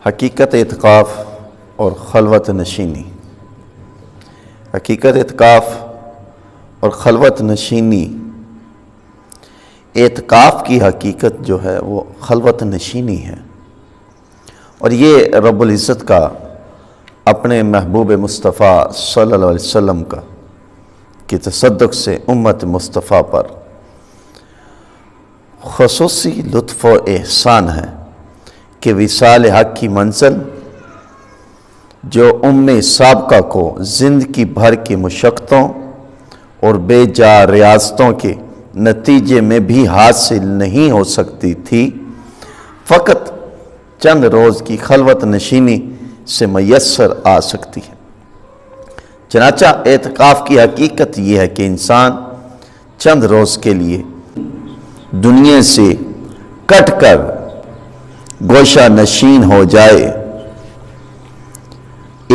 حقیقت اعتکاف اور خلوت نشینی۔ حقیقت اعتکاف اور خلوت نشینی، اعتکاف کی حقیقت جو ہے وہ خلوت نشینی ہے، اور یہ رب العزت کا اپنے محبوب مصطفیٰ صلی اللہ علیہ وسلم کا کہ تصدق سے امت مصطفیٰ پر خصوصی لطف و احسان ہے کہ وصال حق کی منزل جو سابقہ کو زندگی بھر کی مشقتوں اور بے جا ریاضتوں کے نتیجے میں بھی حاصل نہیں ہو سکتی تھی، فقط چند روز کی خلوت نشینی سے میسر آ سکتی ہے۔ چنانچہ اعتکاف کی حقیقت یہ ہے کہ انسان چند روز کے لیے دنیا سے کٹ کر گوشہ نشین ہو جائے،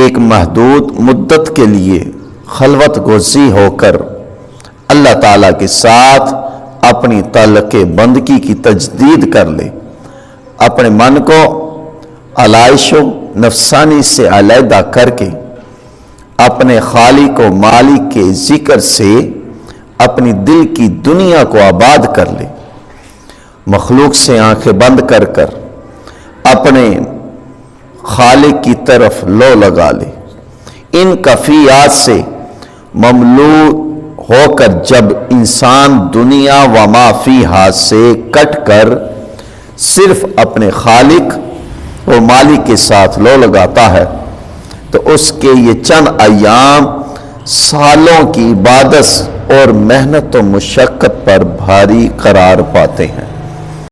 ایک محدود مدت کے لیے خلوت گزی ہو کر اللہ تعالیٰ کے ساتھ اپنی تعلق بندگی کی تجدید کر لے، اپنے من کو علائش و نفسانی سے علیحدہ کر کے اپنے خالق و مالک کے ذکر سے اپنی دل کی دنیا کو آباد کر لے، مخلوق سے آنکھیں بند کر کر اپنے خالق کی طرف لو لگا لے۔ ان کیفیات سے مملو ہو کر جب انسان دنیا و ما فیہا سے کٹ کر صرف اپنے خالق و مالک کے ساتھ لو لگاتا ہے تو اس کے یہ چند ایام سالوں کی عبادت اور محنت و مشقت پر بھاری قرار پاتے ہیں۔